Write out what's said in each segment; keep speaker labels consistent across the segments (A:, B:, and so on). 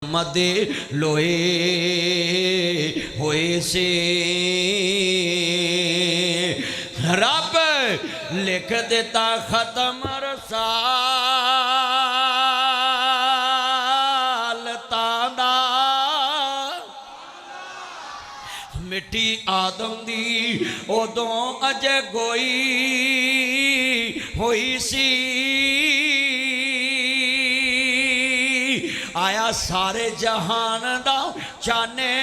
A: मुहम्मद लोए होए से रब लिख देता खत्म रसालता दा मिट्टी आदम दी उदों अजे गोई होई सी आया सारे जहान दा चाने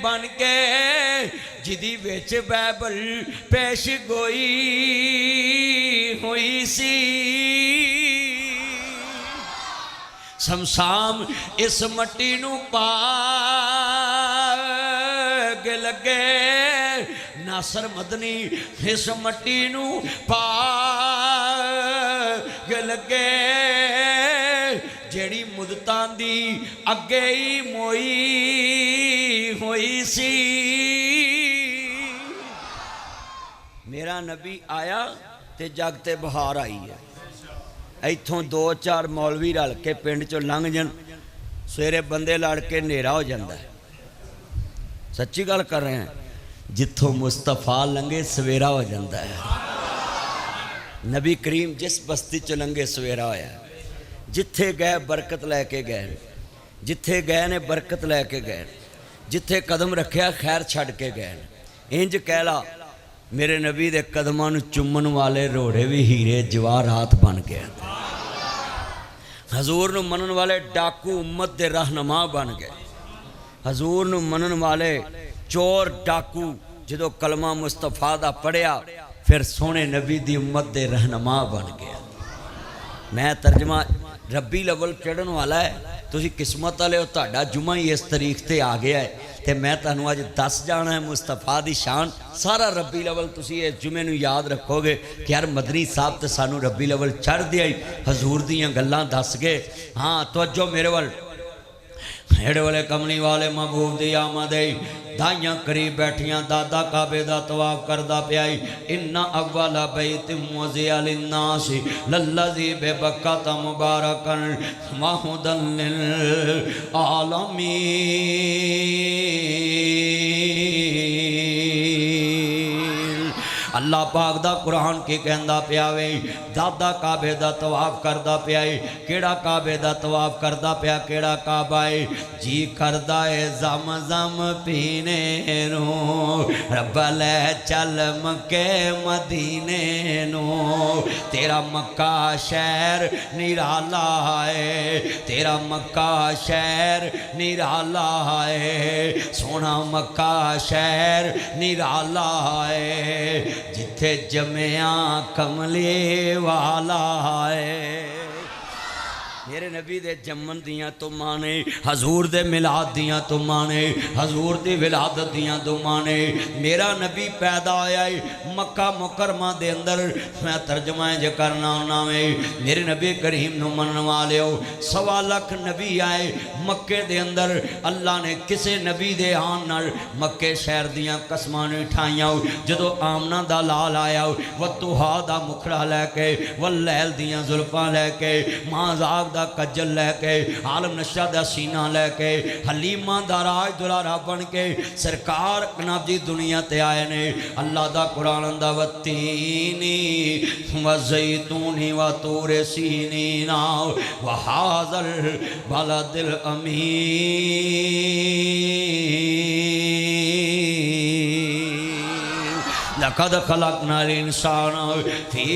A: बन के जिदी विच बाइबल पेश गोई हुई सी शमशाम इस मट्टी नू पाग लगे नासर मदनी इस मट्टी नू पाग लगे जेड़ी मुदतां दी अगे ही मोई होई सी मेरा नबी आया ते जग ते बहार आई है इत्थों 2-4 मौलवी रल के पिंड चों लंघ जन सवेरे बंदे लड़ के नेरा हो जाता है सच्ची गल कर रहे हैं जिथों मुस्तफा लंघे सवेरा हो जाता है नबी करीम जिस बस्ती च लंघे सवेरा होया जिथे गए बरकत लैके गए जिथे गए ने बरकत लैके गए जिथे कदम रखिया खैर छड़ के गए इंज कहला मेरे नबी दे कदमां नूं चुम्मन वाले रोड़े भी हीरे जवाहरात बन गए हजूर नूं मनन वाले डाकू उम्मत दे रहनुमा बन गए हजूर नूं मनन वाले चोर डाकू जदों कलमा मुस्तफा दा पढ़िया फिर सोने नबी दी उम्मत दे रहनुमा बन गया मैं तर्जमा रब्बी लवल चढ़न वाला है तुसी किस्मत वाले हो तुहाडा जुमा ही इस तारीख ते आ गया है तो मैं तुहानूं अज दस जाना है मुस्तफा दी शान सारा रब्बी लवल तुसी इस जुमे नूं याद रखोगे कि यार मदनी साहब तो सानूं रब्बी लवल चढ़ दिया ही हजूर दीयां गल्लां दस गए हाँ तवज्जो मेरे वाल हेड़ वाले कमली वाले महबूब दी आमद दाइयां करीब बैठियां दादा काबे दा तवाफ करदा पियाई इन्ना अव्वला बैत मुज़िया लिन्नास लल्लज़ी बेबक्कत मुबारकन वहुदन लिल आलमीन अल्लाह पाक दा कुरान की कहंदा पिया वे दादा काबे दा तवाफ करदा पिया केड़ा काबे दा तवाफ करदा पिया केड़ा काबा है जी करदा है जम जम पीने नो रब ले चल मक्के मदीने नो तेरा मक्का शहर निराला है तेरा मक्का शहर निराला है सोना मक्का शहर निराला है जिथे जमया कमले वाला है मेरे नबी दे जम्मन दियां तुमां ने हजूर दे मिलाद दियां तुमां ने हजूर दी विलादत दियां तुमां ने मेरा नबी पैदा होया मक्का मुकरमा दे अंदर मैं तर्जमा ज करना होना वे मेरे नबी करीम नूं मनन वालिओ 1.25 लाख नबी आए मक्के दे अंदर अल्लाह ने किसी नबी दे आन नाल मक्के शहर दियां कसमां नहीं ठाईयां जदों आमना दा लाल आया वतुहा दा मुखड़ा लैके वलैल दियां जुल्फां लैके माज़ाग दा कज्जल लैके आलम नशा दा सीना लैके हलीमा दा राज दुलारा बन के सरकार कनाब जी दुनिया ते आए ने अल्लाह दा कुरान दा वतीनी व ज़ैतूनी व तूरे सीनीना व हाज़ल बलदिल अमीन लक़द ख़लक़नाल इंसान फ़ी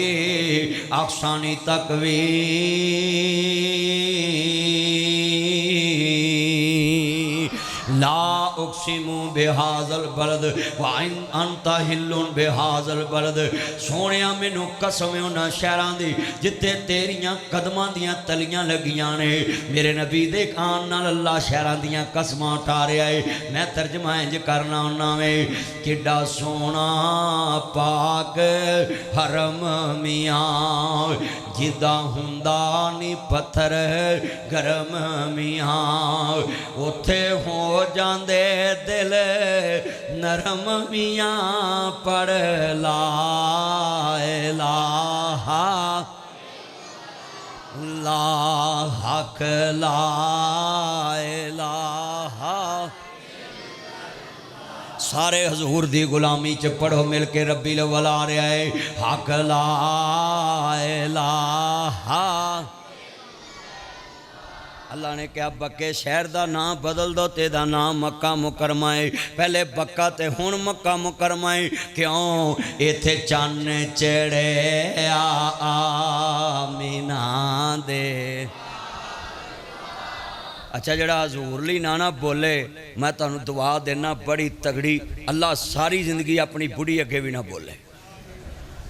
A: अहसनि तक़वीम ला उक़सिमु बिहाज़ल बलद व अंता हिल्लुन बिहाज़ल बलद सोने मैनू कसम उन्हां शहरां दी जिथे तेरियां कदमां दियां तलियां लगियां ने मेरे नबी दे आन नाल अल्लाह शहरां दियां कसमां उठा रहा है मैं तर्जमा इंज करना हुन्ना वे किड्डा सोना पाक हरम मियां जिदा हुंदा नी पत्थर गरम मियां उथे हो जांदे दिल नरम मियां पढ़ ला इलाहा ला हक ला सारे हजूर दी गुलामी च पढ़ो मिल के रब्बी अव्वल आ रहा है। हक ला इलाहा। अल्लाह ने क्या बक्के शहर का नाम बदल दो, तेरा नाम मक्का मुकरमा है। पहले बक्का ते हुण मक्का मुकरमा है। क्यों? इत्थे चन्न चढ़े आमीना दे। अच्छा, जड़ा हजूरली ना बोले, मैं तुहानू दुआ देना बड़ी तगड़ी, अल्लाह सारी जिंदगी अपनी बुढ़ी अगे भी ना बोले।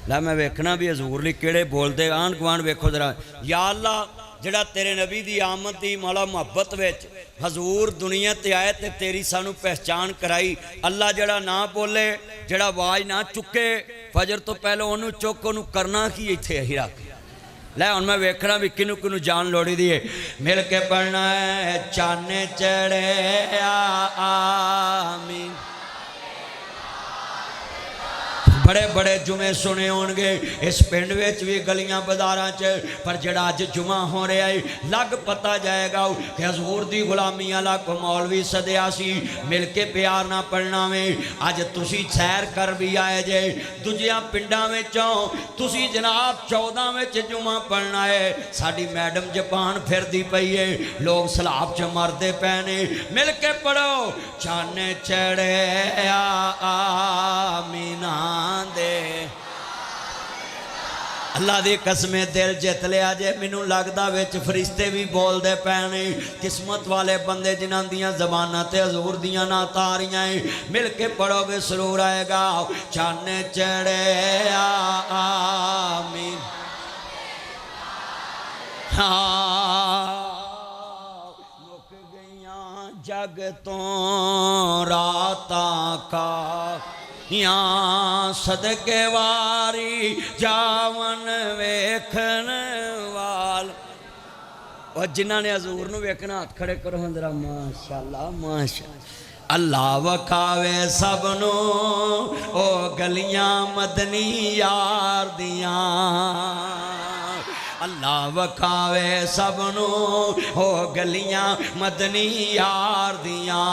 A: लै मैं वेखना भी हजूरली किहड़े बोलते, आंढ गुआंढ वेखो जरा। या अल्लाह जड़ा तेरे नबी दी आमद दी मौला मुहब्बत विच हजूर दुनिया ते आए ते तेरी सानू पहचान कराई। अल्लाह जड़ा ना बोले, जड़ा आवाज़ ना चुके फजर तो पहले उन्होंने चुक उन्होंने करना की इत्थे ही रख। लै हुण मैं वेखना भी किनू किनू जान लोड़ी दी है। मिल के पढ़ना है चाने चढ़े आमीन। बड़े बड़े जुमे सुने होंगे इस पिंड विच भी गलियां बाजारां च, पर जड़ा अज जुमा हो रहा है लग पता जाएगा कि हजूर दी गुलामी वाला को मौलवी सदिया सी। मिल के प्यार ना पढ़ना वे। अज तुसी सैर कर भी आए जे, दूजिया पिंडां विचों तुसी जनाब 14 विच जुमा पढ़ना है। साडी मैडम जपान फिरदी पई है, लोग सलाब च मरदे पे ने। मिल के पढ़ो चाने चढ़े आमीना दे। अल्लाह दी कसमें दिल जित लिया जे। मैनू लगदा विच फरिश्ते भी बोलते पे ने। किस्मत वाले बंदे जिन्हां दियां ज़बानां ते हजूर दियां नात आ रहियां हैं। मिल के पढ़ोगे सुरूर आएगा। चाने चढ़े आमीन। मुक गईयां जग तो रातां का, यहाँ सदके वारी जावन वेखन वाल। और जिन्होंने हजूर नूं वेखना हाथ खड़े करो जरा। माशाअल्लाह माशाअल्लाह। अल्लाह वखावे सबनू ओ गलियां मदनी यार दियां। अल्लाह वखावे सबनू हो गलियां मदनी यार दियां।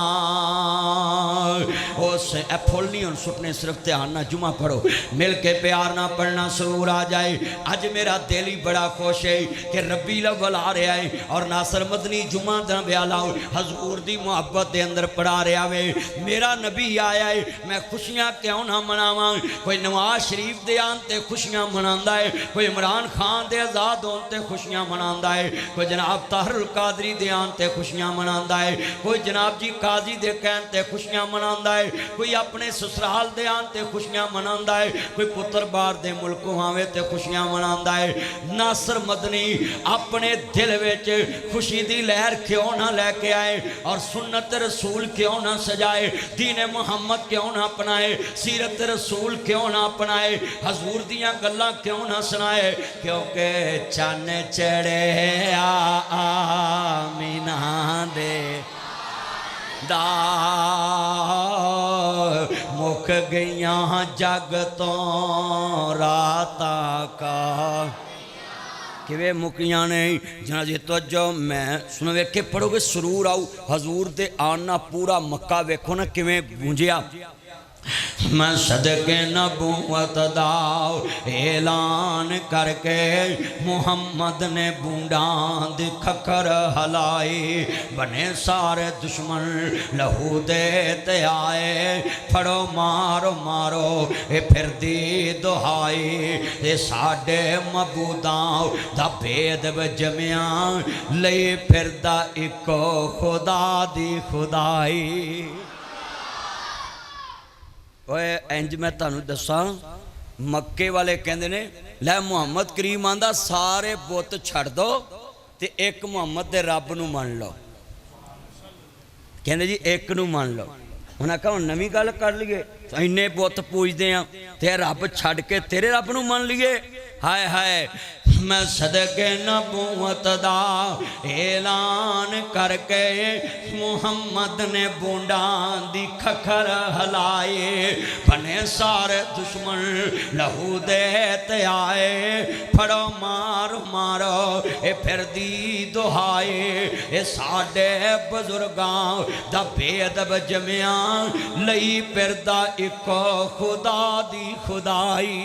A: उस फुल नहीं हम सुटने, सिर्फ ध्यान ना जुमा पढ़ो। मिल के प्यार ना पढ़ना सुरूर आ जाए। अज मेरा दिल ही बड़ा खुश है कि रब्बी अव्वल आ रहा है और नासर मदनी जुमा दा ब्याला हजूर दी मुहब्बत के अंदर पढ़ा रहा वे। मेरा नबी आया है, मैं खुशियां क्यों ना मनावां। कोई नवाज शरीफ दे आन ते खुशियां मनांदा है, कोई इमरान खान दे आजाद होन ते खुशियां मनांदा है, कोई जनाब ताहरुल कादरी दे आन ते खुशियां मनांदा है, कोई जनाब जी काजी दे कहन ते खुशियां मनांदा है, कोई अपने ससुराल दे आन ते खुशियां मनांदा है, कोई पुत्र बाहर दे मुल्कों आवे ते खुशियां मनांदा है। नासर मदनी अपने दिल विच खुशी दी लहर क्यों ना लेके आए और सुन्नत रसूल क्यों ना सजाए, दीन मुहम्मद क्यों ना अपनाए, सीरत रसूल क्यों ना अपनाए, हजूर दियां गल्लां क्यों ना सुनाए। क्योंकि चन चढ़े आमीना दे दा मुक गईयां जग तो रातां का। किवें मुकियां ने जना जी तवज्जो मैं सुन वेखे पढ़ोगे सुरूर आऊ। हजूर दे आना पूरा मक्का वेखो ना किवें गूंजिया। मैं सदके नबूवत दा ऐलान करके मुहम्मद ने बूंदां दी खकर हलाई। बने सारे दुश्मन लहू दे ते आए, फड़ो मारो मारो ए फिर दी दुहाई। ए साडे मबूदां दा भेद जमिया लई फिरदा इको खुदा दी खुदाई। ओए इंज मैं तुहानू दसा मक्के वाले कहंदे ने लै मुहम्मद करीम आंदा सारे बुत छड़ दो ते एक मुहम्मद दे रब नू मान लो। कहंदे जी एक नू मान लो। उन्हें आखा हुण नवीं गल कर लीए, इन्ने बुत पूजदे आ ते रब छड़ के तेरे रब नू मान लीए। हाय हाय मैं सदके नबूवत दा ऐलान करके मुहम्मद ने बूंदा दी खखर हलाए बने सारे दुश्मन लहू दे ते आए फड़ो मारो मारो ए फिर दी दुहाए ए साडे बुजुर्गां दा बेअदब जमिया लई फिरदा इको खुदा दी खुदाई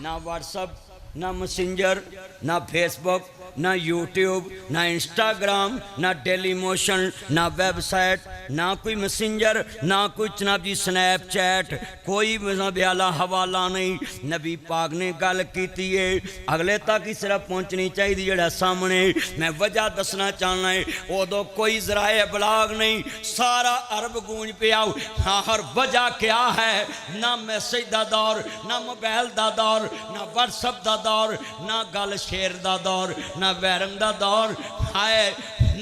A: ना व्हाट्सअप ना मैसेंजर ना फेसबुक ना यूट्यूब ना इंस्टाग्राम ना डेली मोशन ना वेबसाइट ना कोई मैसेंजर ना कोई जनाब जी स्नैपचैट कोई वाला हवाला नहीं नबी पाक ने गल की है अगले तक ही सिर्फ पहुँचनी चाहिए जड़ा सामने मैं वजह दसना चाहना है उदो कोई जराए बलाग नहीं सारा अरब गूंज पे आओ हाँ हर वजह क्या है ना मैसेज का दौर ना मोबाइल का दौर ना व्हाट्सअप का दौर ना गल शेर का दौर ना वैरम का दौर है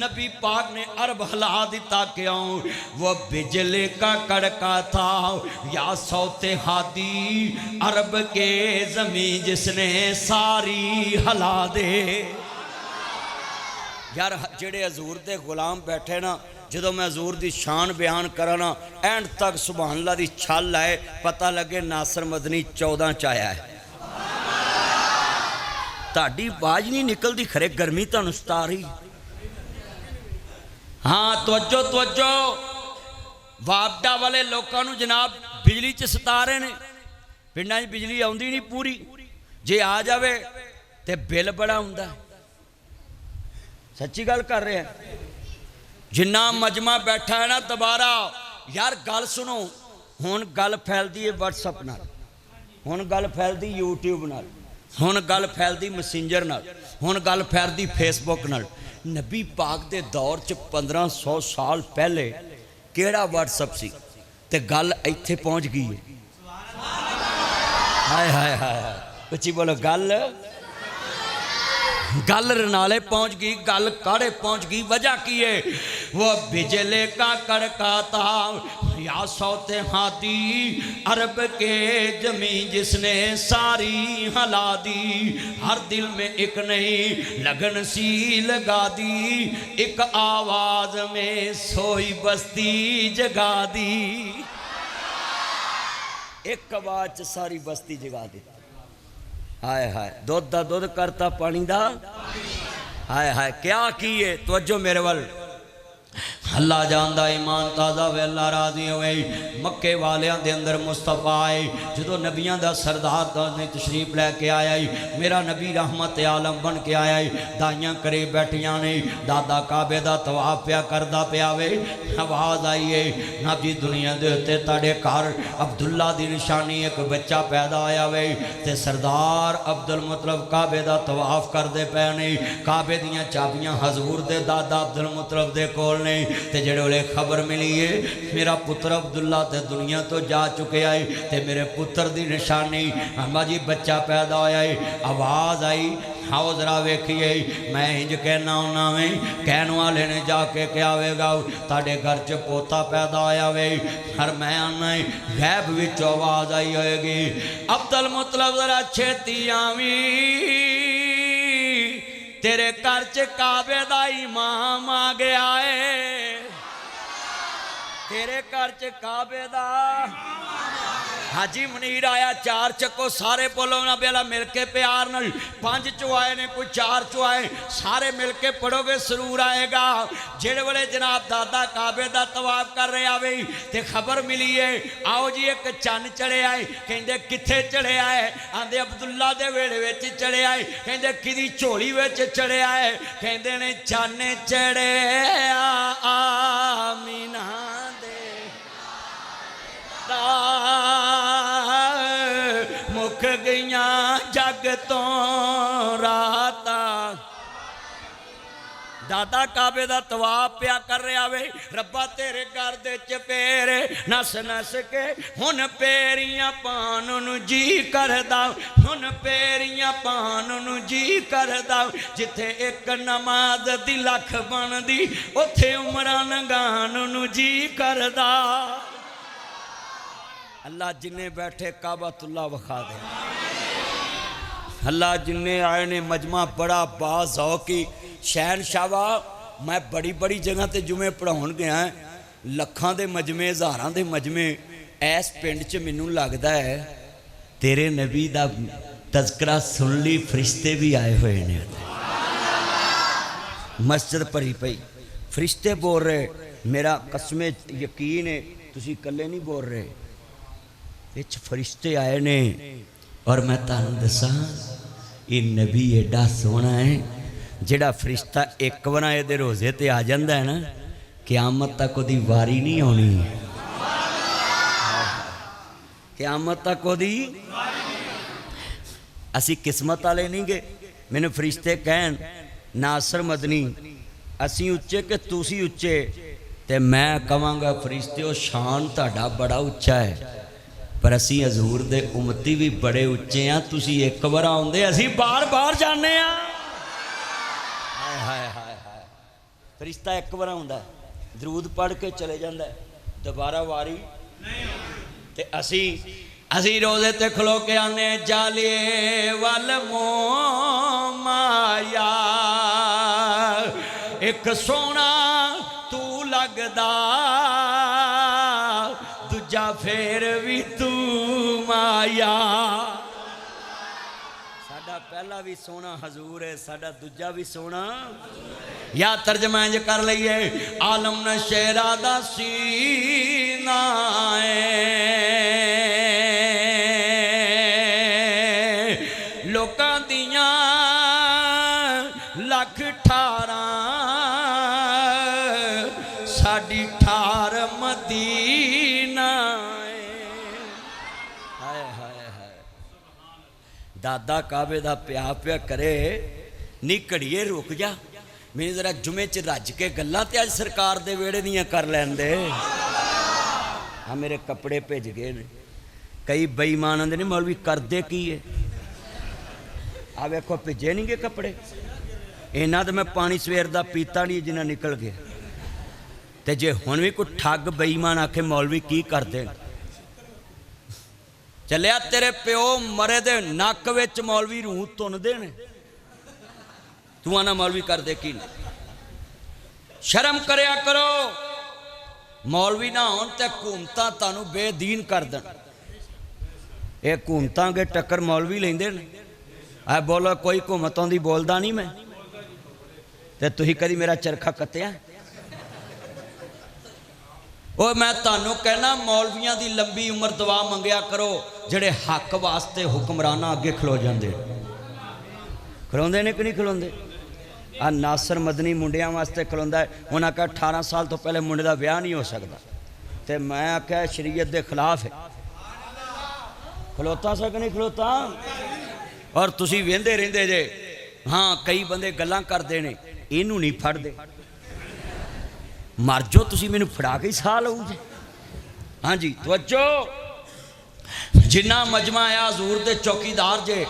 A: नबी पाक ने अरब हिला दिता क्यों वो बिजली का कड़का था या सौते हादी अरब के जमीन जिसने सारी हिला दे यार जेड़े हजूर दे गुलाम बैठे ना जो मैं हजूर की शान बयान करा ना एंड तक सुभान अल्लाह की छल आए पता लगे नासर मदनी 14 च आया है ताड़ी आवाज नहीं निकलती खरे गर्मी तुहानू सता रही हाँ तवज्जो तवज्जो वापडा वाले लोगों को जनाब बिजली च सता रहे ने पिंडां च बिजली आउंदी नहीं पूरी जे आ जाए तो बिल बड़ा हुंदा सच्ची गल कर रहे हैं जिन्ना मजमा बैठा है ना दोबारा यार गल सुनो हुण गल फैलती है व्हाट्सअप नाल हुण गल फैलती यूट्यूब नाल हुण गल फैलती मैसेंजर नाल हुण गल फैलती फेसबुक नाल नबी पाक दे दौर च 1500 साल पहले केड़ा व्हाट्सअप सी ते गल इत्थे पहुँच गई है हाय हाय हाय उच्ची बोलो गल गल रनाले पहुँच गई गल काड़े पहुँच गई वजह की है वो बिजली का कड़का था या सौते हाथी अरब के जमीन जिसने सारी हिला दी हर दिल में एक नहीं लगन सी लगा दी एक आवाज में सोई बस्ती जगा दी एक आवाज सारी बस्ती जगा दी हाय हाय दुध दा दुध करता पानी दा हाय हाय क्या किए तवज्जो मेरे वाल अल्लाह जानदा ईमान ताज़ा वे अल्लाह राजी होए मक्के वालियां दे अंदर मुस्तफा आए जो नबियां दा सरदार ने तशरीफ लैके आया मेरा नबी रहमत आलम बन के आया दाइयां करे बैठियां ने दादा काबे दा तवाफ पिया करदा पिया वे आवाज़ आई है नबी दुनिया दे उत्ते तुहाडे घर अब्दुल्ला दी निशानी एक बच्चा पैदा होया वे ते सरदार अब्दुल मुतलब काबे दा तवाफ करदे पे ने काबे दियां चाबियां हजूर दे दादा अब्दुल मुतलब दे कोल ने ते जेड़े वेले खबर मिली है मेरा पुत्र अब्दुल्ला ते दुनिया तो जा चुके आए ते मेरे पुत्र दी निशानी अम्मा जी बच्चा पैदा होया है आवाज़ आई आओ जरा वेखिए मैं इंज कहना होना वे कहने वाले ने जाके क्या वेगा ताडे घर च पोता पैदा होया वे हर मैं आना गैब विच आवाज़ आई होएगी अब्दुल मुतलब जरा छेती आवी तेरे घर च काबे दा इमाम आ गया है तेरे घर च काबे दा हाजी मुनीर आया चार चक्को सारे बोलो ना बेला मिल के प्यार नाल 5 चो आए ने कोई 4 चो आए सारे मिल के पढ़ोगे जरूर आएगा जेड़े वाले जनाब दादा काबे दा तवाफ कर रहे आवे ते खबर मिली है आओ जी एक चन्न चढ़े आए कहंदे किथे चढ़े आए आंदे अब्दुल्ला दे वेड़े विच चढ़े आए कहंदे किदी झोली विच चढ़े आए कहंदे ने चन्न चढ़े आमीना मुख गईया जग तो रात दादा काबे दा तवाफ पिया कर रहा वे रब्बा तेरे घर दे चपेरे नस नस के हुन पेरियां पान नू जी करदा हुन पेरियां पान नू जी करदा जिथे एक नमाज दी लख बनदी उथे उमरां लंघान नू जी करदा अल्लाह जिन्हें बैठे काबतुल्लाह वखा दे अल्लाह जिन्ने आए ने मजमा बड़ा बाज़ौकी शहनशावा। मैं बड़ी बड़ी जगह ते जुमे पढ़ाउण गया, लखां दे मजमे हज़ारां दे मजमे। इस पिंड च मैनूं लगदा है तेरे नबी दा तज़करा सुन ली, फरिश्ते भी आए हुए ने। मस्जिद भरी पई, फरिश्ते बोल रहे, मेरा कसमे यकीन है तुसीं कल्ले नहीं बोल रहे, विच फरिश्ते आए ने। और मैं तुहानूं दसां ये नबी एडा सोहना है, जिहड़ा फरिश्ता एक बार इहदे रोज़े ते आ जांदा है ना, क़यामत तक उहदी वारी नहीं आउणी। क़यामत तक उहदी असी किस्मत वाले नहीं गए। मैनूं फरिश्ते कहन नासर मदनी असी उच्चे कि तुसी उच्चे, ते मैं कहांगा फरिश्ते शान तुहाडा बड़ा उच्चा है, पर असी हजूर दे उम्मती भी बड़े उच्चे हाँ। तुसी एक बार आउंदे, असी बार बार जाने। हाय हाय हाय हाय, फरिश्ता एक बार आउंदा, दरूद पढ़ के चले जांदा, दोबारा वारी ते असी रोज़े ते खलो के आने, जाले वल माया एक सोना तू लगदा, दूजा फिर भी तू माया। साडा पहला भी सोना हजूर है, साडा दूजा भी सोना। या तर्जमा इंज कर लईए, आलम नशेरा दा सीना लोकां दियां लख ठारां, साडी ठार मदीना। हाय हाय हाय, दादा काबे दा प्या प्या करे, नी घड़िए रुक जा, मैनूं जरा जुमे च रज के गल्लां ते अज सरकार दे वेड़े दियां कर लैण दे। हाँ मेरे कपड़े भिज गए ने, कई बेईमान आंदे ने मौलवी करदे की है। आ वेखो भिजे नहीं गए कपड़े, इन्ना तो मैं पानी सवेर का पीता नहीं जिन्ना निकल गया। तो जे हुण भी कोई ठग बेईमान आखे मौलवी की करते, चलिया तेरे प्यो मरे दे नक विच मौलवी रूह तुनदे ने, तू आना मौलवी करदे की नहीं। शर्म करया करो, मौलवी ना होण ते हुकूमतां तुहानूं बेदीन कर देण। ये हुकूमतां अगे टक्कर मौलवी लैंदे ने। आ बोलो कोई हुकूमत आउंदी बोलदा नहीं मैं, ते तुसीं कदी मेरा चरखा कत्तिया? ओ मैं तुहानूं कहना मौलवियां दी लंबी उम्र दुआ मंगया करो, जिहड़े हक वास्ते हुक्मराना अगे खलो जांदे। खलोंदे ने कि नहीं खलोंदे? आ नासर मदनी मुंडियां वास्ते खलोंदा है। उन्हें आख्या 18 साल तो पहले मुंडे का विआह नहीं हो सकता, तो मैं आख्या शरीयत के खिलाफ है। खलोता सा कि नहीं खलोता? और तुसी वेंदे रहिंदे जे। हाँ कई बंदे गल्लां करदे ने, इनू नहीं फड़दे। मर जाओ तुसी मैनू फड़ा के साह लऊ जे। हाँ जी तवज्जो, जिन्ना मजमा आया हजूर दे चौकीदार जे।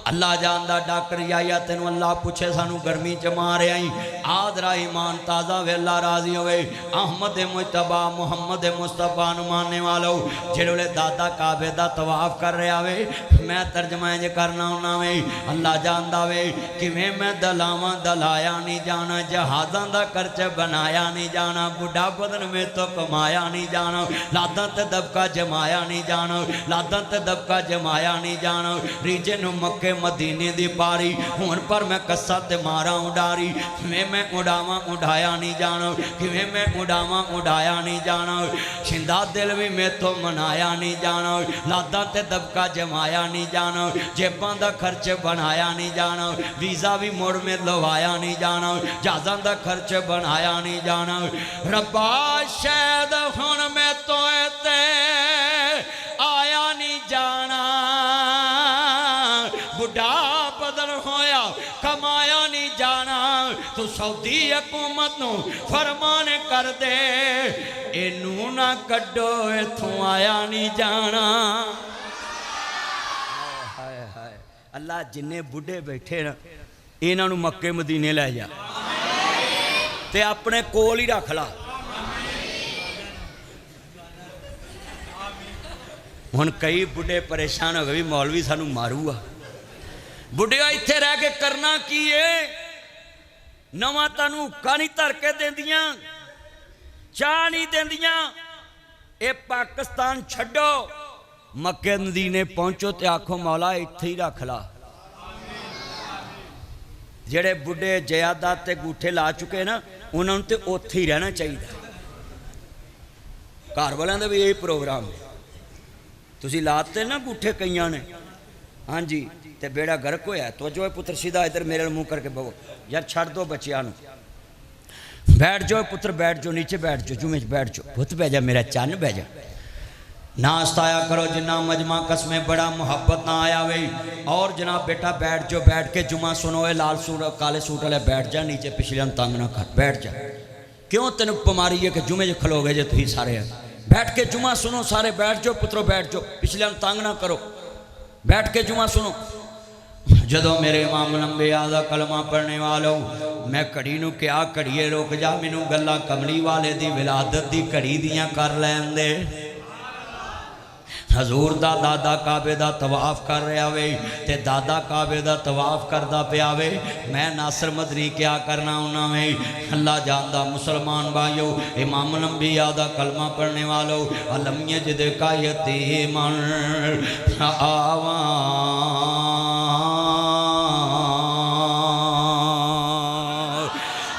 A: अल्लाह जानदा डॉक्टर याया तेनू अल्लाह पूछे सानू गर्मी च मारे आई, आदरा ईमान ताज़ा वे अल्लाह राजी होवे। अहमद मुजतबा मुहम्मद मुस्तफा नू मानने वालो, जेड़े दादा काबे दा तवाफ कर रहा वे, मैं तर्जमा इंज करना होना वे। अल्लाह जानदा वे किवें मैं दलावां दलाया नहीं जाना, जहाज़ां दा खर्च बनाया नहीं जाना, बुढ़ा बदन में तो कमाया नहीं जाना, लादां ते दबका जमाया नहीं जाना, लादां ते दबका जमाया नहीं जाना। रीजे नू मक्के मदीने दी पारी हुण पर मैं कस्सा ते मारा उडारी, मैं उड़ावा उड़ाया नहीं जाना, किवें मैं उड़ावा उड़ाया नहीं जाना। छिंदा दिल भी मैं तो मनाया नहीं जाना, लादा ते दबका जमाया नहीं जाना, जेबां दा खर्च बनाया नहीं जाना, वीज़ा भी मुड़ में लवाया नहीं जाना, जहाज़ां दा खर्च बनाया नहीं जाना। रब्बा शायद हुण मैं तो ते आया नहीं जाना, बुढ़ा बदल होया कमाया नहीं जाना। तू सऊदी हुकूमत नू फरमान कर दे, इनू ना कड्डो इथों आया नहीं जाना। हाय हाय अल्लाह जिन्ने बुढ़े बैठे ना इन्हां नू मक्के मदीने लै जा ते अपने कोल ही रख ला। हुण कई बुढ़े परेशान हो गए भी मौलवी सानू मारूगा, बुढ़िया इत्थे रह के करना की है? नवा तैनूं हुक्का नहीं धर के देंदियां, चाह नहीं देंदियां। ये पाकिस्तान छड्डो, मक्के मदीने पहुंचो तो आखो मौला इत्थे ही रख ला। जेड़े बुढ़े जयादात ते गूठे ला चुके ना, उन्होंने तो उत्थे ही रहना चाहिए। घर वालों का भी यही प्रोग्राम है। तुसी लाते ना गूठे कईयां ने, हाँ जी, तो बेड़ा गर्क होया। तो जो पुत्र सीधा इधर मेरे मुँह करके बवो यार, छड़ दो बच्चियां नूं। बैठ जाओ पुत्र, बैठ जाओ, नीचे बैठ जाओ, जुमे बैठ जाओ, पुत बह जा मेरा चन्न बह जा। ना आया करो जिन्ना मजमा कसमें बड़ा मुहब्बत ना आया वे। और जनाब बेटा बैठ जाओ, बैठ के जुमा सुनो। ए लाल सूट काले सूट वाले बैठ जा नीचे, पिछले तंग ना कर, बैठ जा। क्यों तेन बीमारी है कि जुमे च खलोगे जे तुम सारे? बैठ के जुमा सुनो सारे, बैठ जाओ पुत्रो बैठ जाओ, पिछले तंग ना करो, बैठ के जुमा सुनो। जदों मेरे इमाम लंबे आदा कलमा पढ़ने वालों, मैं घड़ी नूं क्या घड़ीए रुक जा, मैनू गल्लां कमली वाले दी विलादत दी घड़ी दियां कर लैन दे। हजूर दा दादा काबे दा तवाफ कर रहा वे, ते दादा काबे दा तवाफ करदा पिया वे। मैं नासर मदनी क्या करना उन्ना में, अल्लाह जानदा। मुसलमान भाइयों, इमाम लंबी आदा कलमा पढ़ने वालों, अलमिया जिद का यतीमन आवा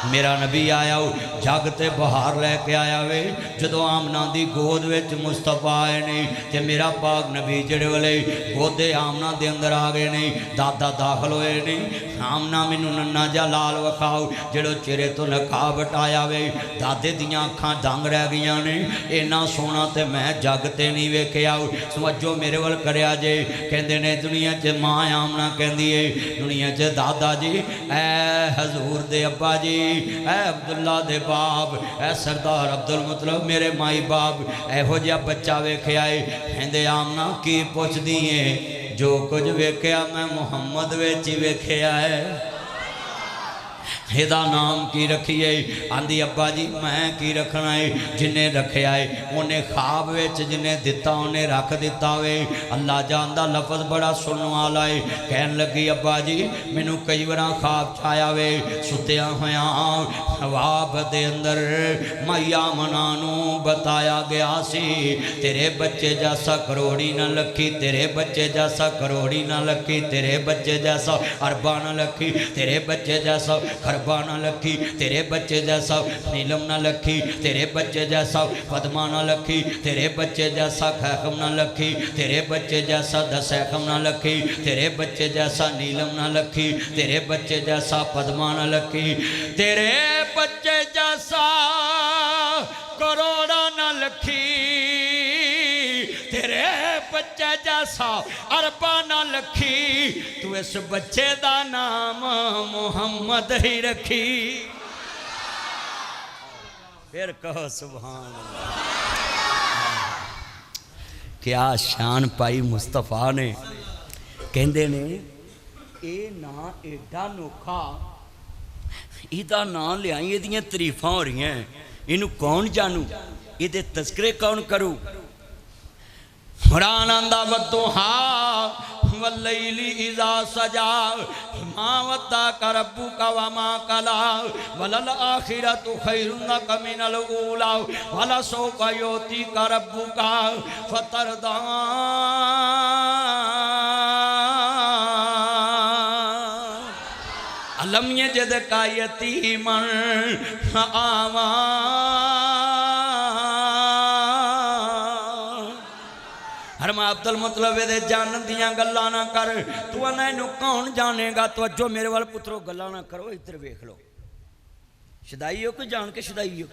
A: मेरा नबी आया जग ते बहार लैके आया वे। जदों आमना दी गोद विच मुस्तफा आए ने, ते मेरा पाक नबी जड़े वाले गोदे आमना दे अंदर आ गए ने। दादा दाखिल होए ने, आमना मैनू नन्ना जा लाल वखाओ जड़ो चेहरे तो नकाब हटाया वे। दादे दियां अखां दंग रह गईयां ने, इन्ना सोहना ते मैं जग ते नहीं वेख्या। समझो मेरे वल करया जे, कहंदे ने दुनिया च मां आमना कहंदी है, दुनिया च दादा जी, ऐ हजूर दे अब्बा जी, ऐ अब्दुल्ला दे बाप, ऐ सरदार अब्दुल मतलब मेरे माई बाप, एहो जिहा बच्चा वेख्या है। कहंदे आमना की पुछदी है, जो कुछ वेख्या मैं मुहम्मद विच ही वेख्या है। एदा नाम की रखिए? आंदी अब्बा जी मैं की रखना है, जिन्हें रखा है उन्हें खाब विच जिन्हें दिता उन्हें रख दिता वे। अल्लाह जानदा लफज बड़ा सुनने वाला है। कहन लगी अब्बा जी मैनू कई बार खाब छाया वे, सुत्या होया ख्वाब दे अंदर मैया मना नू बताया गया सी, तेरे बच्चे जैसा करोड़ी न लखी, तेरे बच्चे जैसा करोड़ी न लखी, तेरे बच्चे जैसा अरबा न लखी, तेरे बच्चे जैसा खरबा न लखी, तेरे बच्चे जैसा नीलम न लखी, तेरे बच्चे जैसा पद्मा न लखी, तेरे बच्चे जैसा खैखम न लखी, तेरे बच्चे जैसा दसैखम न लखी, तेरे बच्चे जैसा नीलम न लखी, तेरे बच्चे जैसा पद्मा न लखी, तेरे बच्चे जैसा करोड़ा न लखी, तेरे बच्चे जैसा अरबा न लखी, तू इस बच्चे दा नाम मुहम्मद ही रखी। फिर कहो सुभान अल्लाह। क्या शान पाई मुस्तफा ने। कहंदे ने ये ना एडा नोखा, इहदा नाम लियाई, इहदियां तरीफां हो रही हैं, इनू कौन जानू, इहदे तस्करे कौन करूँ। कुरान आंदा वद्दुहा वल्लैली इज़ा सजा मा वद्दाका रब्बुका व मा कला वलल आखिरतु खैरुन लक मिनल ऊला वलसौफा युतीका रब्बुका फतरदा। अलम यजदका यतीमन आवा। हरमा अब्दुल मतलब ये जान दियाँ गल्लां ना कर, तू आना इनू कौन जानेगा। तो अजो मेरे वाल पुत्रो गल्लां ना करो, इधर वेख लो। शदाई हो कि जान के शदाई हो?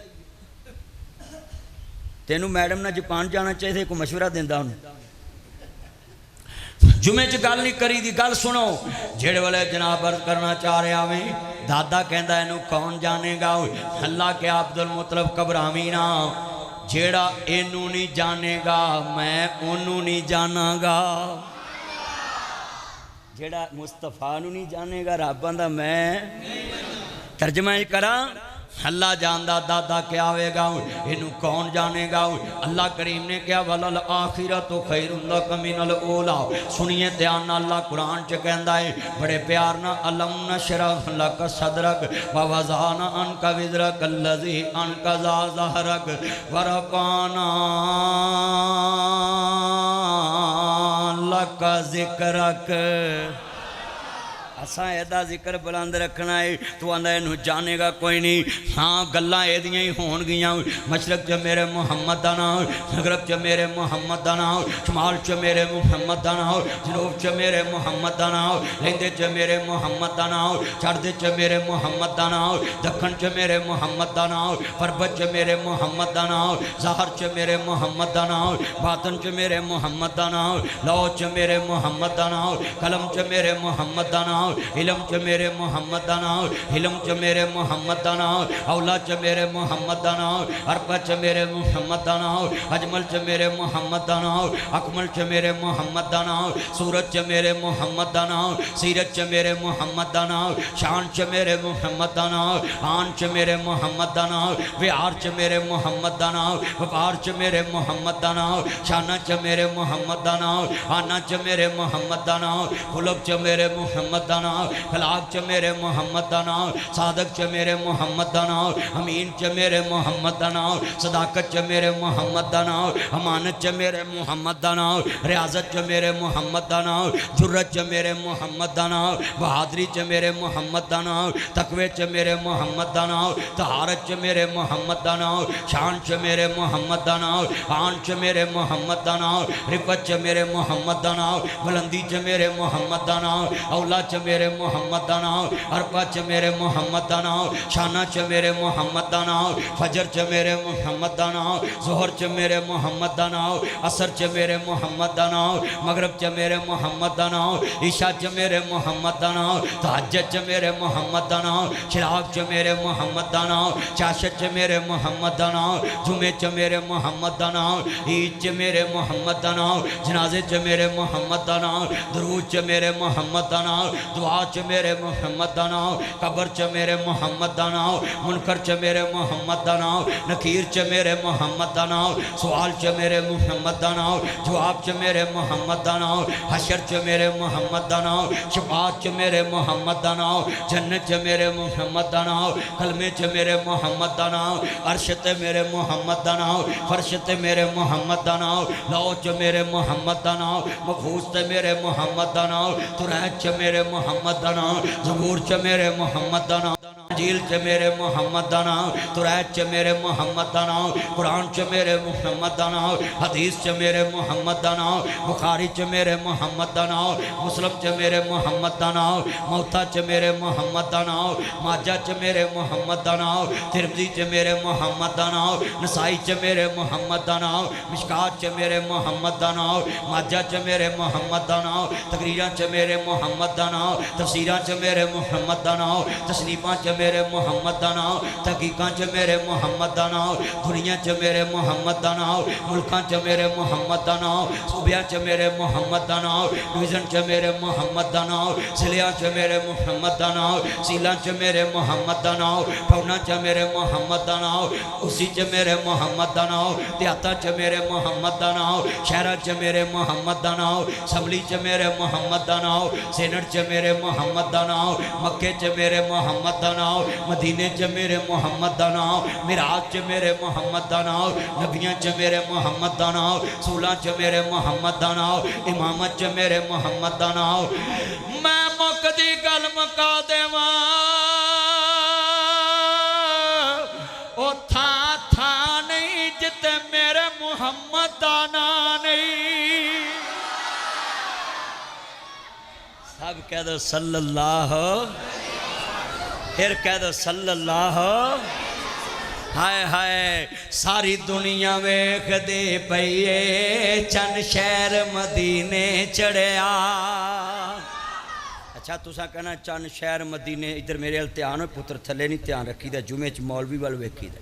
A: तेनू मैडम ने जापान जाना चाहिए, कोई मशवरा देंदा उन्हें। जुमे च गल नहीं करी दी, गल सुनो। जेड़े वाले जनाब अर्ज करना चाह रहा वे, दादा कहता इनू कौन जानेगा। अल्लाह के अब्दुल मतलब घबरावी ना, जेड़ा इनू नहीं जानेगा मैं ओनू नहीं जानागा। जेड़ा मुस्तफा नू नहीं जानेगा रब आंदा मैं। तर्जमा करा, अल्लाह जानदा दादा क्या आवेगा, इनू कौन जानेगा। अल्लाह करीम ने क्या वलल आखिरतु खैरुन लक मिनल ऊला। सुनिए ध्यान नाल, अल्लाह कुरान च कहंदा है बड़े प्यार ना, अलम नशरह लक सदरक व वज़ाना अनका विज़रक अल्लज़ी अनक़ज़ा ज़हरक व रफ़अना लक ज़िक्रक। असा एदा जिक्र बुलंद रखना है। तू आंदा इनू जानेगा कोई नहीं। हाँ गल्लां एदियां ही होणगियां। मशरक च मेरे मुहम्मद दा नाम, मगरब च मेरे मुहम्मद दा नाम, शमाल च मेरे मुहम्मद दा नाम, जनूब च मेरे मुहम्मद दा नाम, लैंदे च मेरे मुहम्मद दा नाम, चढ़दे च मेरे मुहम्मद दा नाम, दखन च मेरे मुहम्मद दा नाम, परबत च मेरे मुहम्मद दा नाम, ज़ाहर च मेरे मुहम्मद दा नाम, बातन च मेरे मुहम्मद दा नाम, लौ च मेरे मुहम्मद दा नाम, कलम च मेरे मुहम्मद दा नाम, इलम च मेरे मुहम्मद दा नाम, हिलम च मेरे मुहम्मद दा नाम, औला च मेरे मुहम्मद दा नाम, अरबा च मेरे मुहम्मद दा नाम, अजमल च मेरे मुहम्मद दा नाम, अकमल च मेरे मुहम्मद दा नाम, सूरत च मेरे मुहम्मद दा नाम, सीरत च मेरे मुहम्मद दा नाम, शान च मेरे मुहम्मद दा नाम, आन च मेरे मुहम्मद दा नाम, विहार च मेरे मुहम्मद दा नाम, व्यापार च मेरे मुहम्मद दा नाम, शाना च मेरे मुहम्मद दा नाम, आना च मेरे मुहम्मद दा नाम, खुलब च मेरे मुहम्मद दा नाम, खलाक च मेरे मुहम्मद दा नाम, सादक च मेरे मुहम्मद दा नाम, अमीन च मेरे मुहम्मद दा नाम, सदाकत च मेरे मुहम्मद दा नाम, अमानत च मेरे मुहम्मद दा नाम, रियाजत च मेरे मुहम्मद दा नाम, जुर्रत च मेरे मुहम्मद दा नाम, बहादरी च मेरे मुहम्मद दा नाम, तकवे च मेरे मुहम्मद दा नाम, तहारत च मेरे मुहम्मद दा नाम, शान च मेरे मुहम्मद दा नाम, आन च मेरे मुहम्मद दा नाम, रिफत च मेरे मुहम्मद दा नाम, बुलंदी च मेरे मुहम्मद दा नाम, औला च मेरे मुहम्मद दा नाम, अरबा च मेरे मुहम्मद दा नाम, शाना च मेरे मुहम्मद दा नाम, फजर च मेरे मुहम्मद दा नाम, ज़ोहर च मेरे मुहम्मद दा नाम, असर च मेरे मुहम्मद दा नाम, मगरब च मेरे मुहम्मद दा नाम, ईशा च मेरे मुहम्मद दा नाम, तहज्जुद च मेरे मुहम्मद दा नाम, चिराग च मेरे मुहम्मद दा नाम, चाशत च मेरे मुहम्मद दा नाम, जुमे च मेरे मुहम्मद दा नाम, ईद च मेरे मुहम्मद दा नाम, जनाजे च मेरे मुहम्मद दा नाम, दरूद च मेरे मुहम्मद दा नाम, दुआ च मेरे मुहम्मद दा नाम, कब्र च मेरे मुहम्मद दा नाम, मुनकर च मेरे मुहम्मद दा नाम, नकीर च मेरे मुहम्मद दा नाम, सवाल च मेरे मुहम्मद दा नाम, जवाब च मेरे मुहम्मद दा नाम, हशर च मेरे मुहम्मद दा नाम, शफाअत च मेरे मुहम्मद दा नाम, जन्नत च मेरे मुहम्मद दा नाम, कलमे च मेरे मुहम्मद दा नाम, अर्श ते मेरे मुहम्मद दा नाम, फर्श ते मेरे मुहम्मद दा नाम, लौ च मेरे मुहम्मद दा नाम, मखूस ते मेरे मुहम्मद दा नाम, तुरैत च मेरे मुहम्मद दा नाम, ज़बूर च मेरे मुहम्मद दा नाम, इंजील च मेरे मुहम्मद दा नाम, तुरैत च मेरे मुहम्मद दा नाम, कुरान च मेरे मुहम्मद दा नाम, हदीस च मेरे मुहम्मद दा नाम, बुखारी च मेरे मुहम्मद दा नाम, मुस्लिम च मेरे मुहम्मद दा नाम, मौता च मेरे मुहम्मद दा नाम, माजा च मेरे मुहम्मद दा नाम, तिरमिज़ी च मेरे मुहम्मद दा नाम, नसाई च मेरे मुहम्मद दा नाम, मिशकात च मेरे मुहम्मद दा नाम, माजा च मेरे मुहम्मद दा नाम, तकरीरां च मेरे मुहम्मद दा नाम, तफसीरां च मेरे मुहम्मद दा नाम, तस्नीफां च मेरे मुहम्मद दा नाम, तहकीकां च मेरे मुहम्मद दा नाम, दुनिया च मेरे मुहम्मद दा नाम, मुल्कां च मेरे मुहम्मद दा नाम, सूबियां च मेरे मुहम्मद दा नाम, डिवीजन च मेरे मुहम्मद दा नाम, जिलियां च मेरे मुहम्मद दा नाम, सीलां च मेरे मुहम्मद दा नाम, पौना च मेरे मुहम्मद दा नाम, उसी च मेरे मुहम्मद दा नाम, देहाता च मेरे मुहम्मद दा नाम, शहरा च मेरे मुहम्मद दा नाम, सबली च मेरे मुहम्मद दा नाम, सेनट च मेरे मुहम्मद दा नाम, मक्के च मेरे मुहम्मद दा नाम, मदीने च मेरे मुहम्मद दा नाम, मिराज च मेरे मुहम्मद दा नाम, नबियां च मेरे मुहम्मद दा नाम, सूलां च मेरे मुहम्मद दा नाम, इमामत च मेरे मुहम्मद दा नाम। मैं मुकदी गल मुका देवां ओ था नहीं जिते मेरे मुहम्मद दा नाम नहीं। सब कह दो सल्लल्लाहु, फिर कह दो सल्लल्लाहु। हाय हाय सारी दुनिया वेख दे पईए चंद शहर मदीने चढ़िया। अच्छा तुसा कहना चंद शहर मदीने, इधर मेरे अल ध्यान हो पुत्र, थले नहीं ध्यान रखी दा, जुमे च मौलवी वाल वेखी दा,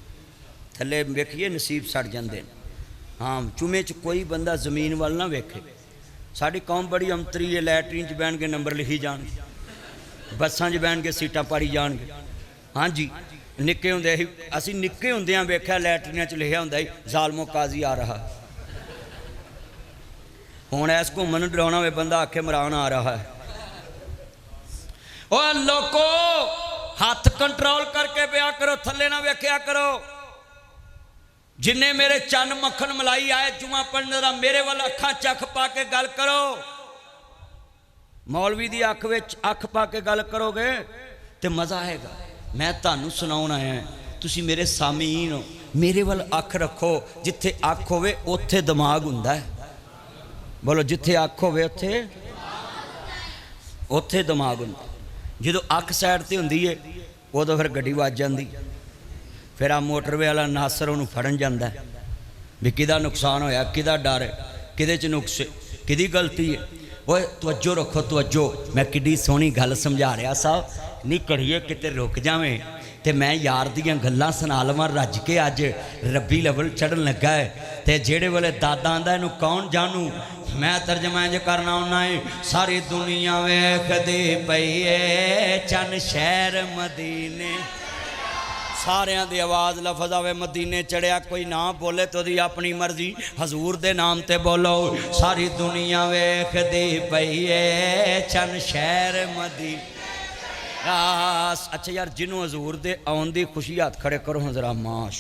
A: थले वेखिए नसीब सड़ जाते। हाँ जुमे च कोई बंदा जमीन वाल ना वेखे। साड़ी कौम बड़ी अंतरी है, लैटरीन च बहन के नंबर लिखी जान, बसा च बहन के सीटा पाड़ी जान। हाँ जी निक्के हुंदे ही असीं निक्के हुंदियां वेख्या लैटरिनां च लिखिया हुंदा ही ज़ालमो काजी आ रहा। हुण ऐस घूमन डराउणा होवे बंदा आखे इमरान आ रहा है। ओ लोको हाथ कंट्रोल करके पिया करो, थले ना वेख्या करो। जिन्ने मेरे चन मक्खन मलाई आए जुमा पढ़ने दा मेरे वाल अखां चख पा के गल करो। मौलवी दी अख विच अख पा के गल करोगे तो मज़ा आएगा। मैं तुहानूं सुनाउण आया, तुसीं मेरे सामीन हो, मेरे वाल अख रखो। जिथे अख होवे उत्थे दिमाग हुंदा है। बोलो जिथे अख होवे उत्थे दिमाग हुंदा। जो अख साइड ते हुंदी है उदों फिर गड्डी वज जांदी। फिर आ मोटरवे वाला नासर उन्होंने फड़न जाता है भी किदा नुकसान होया, किदा डर है, किदे च नुक्स किदी गलती है। ओए तवज्जो रखो तवज्जो। मैं किड्डी सोहनी गल समझा रहा साहब, नहीं कड़िए किते रुक जावें तो मैं यार दियां गल्लां सुना लवां रज के। अज रब्बी लवल चढ़न लगा है तो जेड़े वेले दादा आंदा इनू कौन जानू। मैं तर्जमा इंज करना होना है, सारी दुनिया वेखदी पई है चन शहर मदीने। सारियां दी आवाज़ लफज आवे मदीने चढ़िया, कोई ना बोले तो दी अपनी मर्जी, हजूर दे नाम ते बोलो। सारी दुनिया वेखदी पई है चन शहर मदीने। अच्छा यार, जिन्हों हजूर दे आउण दी खुशी हाथ खड़े करो हाँ जरा माश।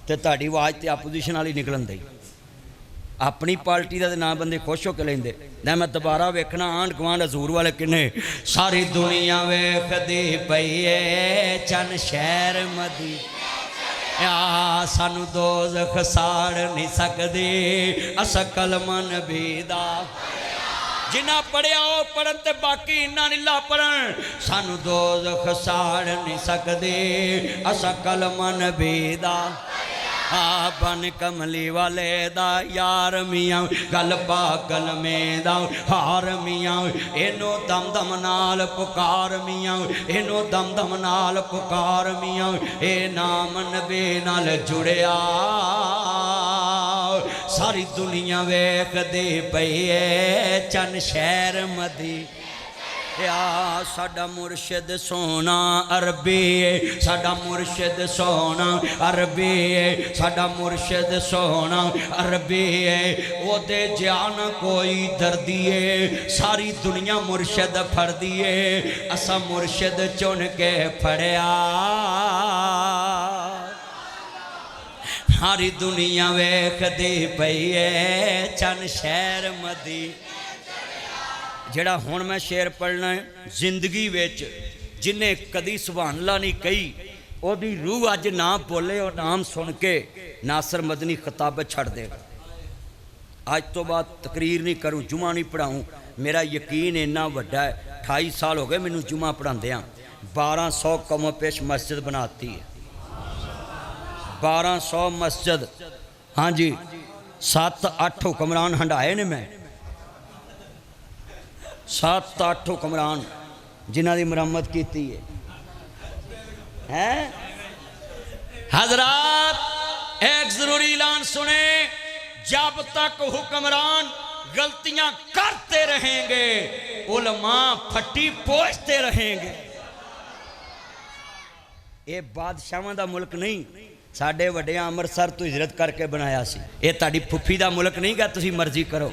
A: तो तुहाडी आवाज़ तो अपोजिशन वाली निकलन दी। अपनी पार्टी का ना बंदे खुश होकर लेंदे ना। मैं दोबारा वेखना आंढ गुआंढ हजूर वाले किन्ने। सारी दुनिया वेखदी पई है चन शहर मदी। सानू दोज़ख साड़ नहीं सकदी अस कलमा नबी दा। जिन्ना पढ़िया वो पढ़न ते बाकी इन्ना नीला पढ़न। सानू दोज़ख साड़ नहीं सकदी अस कलमा नबी दा। बन कमली वाले दा यार मियाँ गल पागल में दा हार मियाँ। इनू दम दम नाल पुकार मियाँ, इनू दम दम नाल पुकार मियाँ। ए नाम नबी नाल जुड़िया सारी दुनिया वेखदी पई है चन शहर मदी। या साडा मुर्शिद सोना अरबी है, साडा मुर्शिद सोना अरबी है, साडा मुर्शिद सोना अरबी है। ओदे जान कोई दर्दी है, सारी दुनिया मुर्शिद फड़दी है। असा मुर्शिद चुन के फड़िया सारी दुनिया वेखदी पई है चन शहर मदी। जेड़ा हुण मैं शेर पढ़ना है, जिंदगी विच जिन्हें कदी सुभान अल्लाह नहीं कही ओदी रूह अज ना बोले और नाम सुन के नासर मदनी खिताब छड़ दे। अज तो बाद तकरीर नहीं करूँ, जुमा नहीं पढ़ाऊँ। मेरा यकीन इन्ना वड्डा है, 28 साल हो गए मैनू जुमा पढ़ांदियां। 1200 कम पेश मस्जिद बनाती है, 1200 मस्जिद। हाँ जी, 7-8 हुक्मरान हंडाए ने मैं, 7-8 हुक्मरान जिन्हां दी मरम्मत की है। हजरात एक जरूरी ऐलान सुने, जब तक हुक्मरान गलतियां करते रहेंगे उलमा फट्टी पोंछते रहेंगे। ये बादशाहां दा मुल्क नहीं, साडे वड्डियां अमृतसर तो हिजरत करके बनाया सी। ये तुहाडी फुफी दा मुल्क नहीं गा, तुसीं मर्जी करो।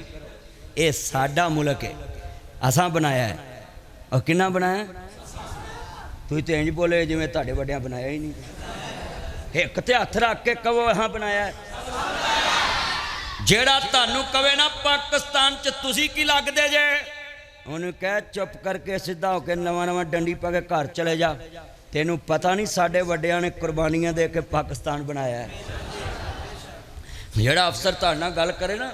A: ये साडा मुल्क है, असा बनाया है। और किन्ना बनाया? तुसीं तो इंज बोले जिवें तुहाडे वड्डियां बनाया ही नहीं। एक ते हथ रख के कहो हाँ बनाया है। जेड़ा तुहानू कवे ना पाकिस्तान च तुसीं की लगदे जे, उन्हें कह चुप करके सीधा होकर नवा नवा डंडी पा के घर चले जा। तेनू पता नहीं साडे वड्डियां ने कुर्बानियां दे के पाकिस्तान बनाया है। जेड़ा अफसर तुहाडे नाल गल करे ना,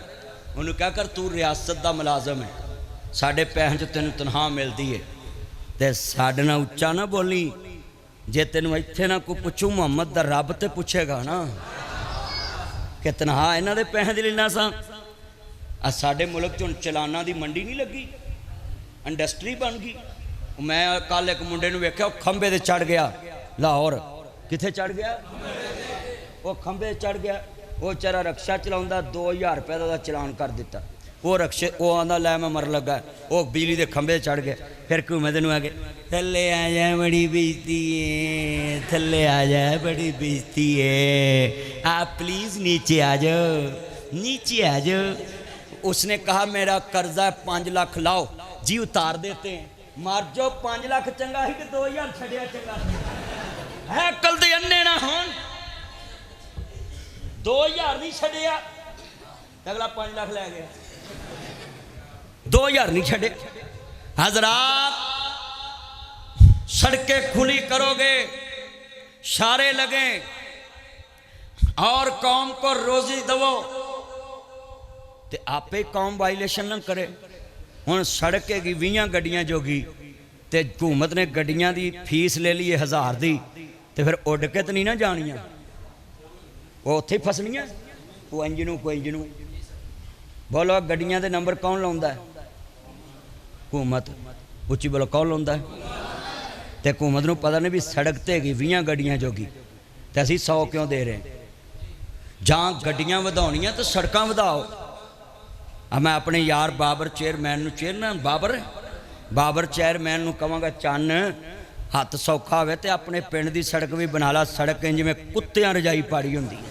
A: उन्हें कह कर तू रियासत दा मुलाजम है, साढ़े पैसे च तेन तनख्वाह मिलती है, तो साढ़े ना उच्चा ना बोली। जे तेन इत्थे ना कोई पुछू मुहम्मद दा रब तो पूछेगा ना कि तनख्वाह इन्हां दे पैसे दी लेना सा। साढ़े मुल्क च चलाना दी मंडी नहीं लगी, इंडस्ट्री बन गई। मैं कल एक मुंडे नूं वेख्या, खंबे ते चढ़ गया लाहौर। कित्थे चढ़ गया? वो खंबे चढ़ गया। वो बेचारा रक्षा चलाउंदा, 2000 रुपये का चलान कर दिता। वो रक्शे वो आंदा लै मैं मर लगा, वो बिजली के खंभे चढ़ गए। फिर घूमते नूं आ गए, थल्ले आ जा बड़ी बेइज्जती है, थल्ले आ जा बड़ी बेइज्जती है, आप प्लीज़ नीचे आ जाओ, नीचे आ जाओ। उसने कहा मेरा कर्जा 5 लाख लाओ जी, उतार देते हैं। मर जाओ, 5 लाख चंगा ही कि 2000 छड़िया चंगा है। कल दे अन्ने ना होन, 2000 नहीं छड़िया, अगला 5 लाख लै गया, 2000 नहीं छड़े। हजरात, सड़कें खुली करोगे, सारे लगे और कौम को रोजी दवो ते आपे कौम वायलेशन न करे। हुण सड़क हैगी 20 गड्डियां जोगी ते हुकूमत ने गड्डियां दी फीस ले ली 1000 दी, ते फिर उड़ के तो नहीं ना जानियां, वो उत्थे फसनियां। वो इंजनू कोई इंजनू बोलो, गड्डियां दे नंबर कौन लाउंदा है? हुकूमत। उच्ची बोलो, कौन लाउंदा है? ते हुकूमत नूं पता नहीं भी सड़क ते हैगी 20 गड्डियां जोगी ते असीं 100 क्यों दे रहे? जां गड्डियां वधाउणियां तो सड़कां वधाओ। अब मैं अपने यार बाबर चेयरमैन नूं, चेयरमैन बाबर चेयरमैन नूं कहांगा, चन्न हत्थ सौखा होवे ते अपने पिंड दी सड़क भी बना ला, सड़क जिवें कुत्तियां रजाई पाड़ी हुंदी है।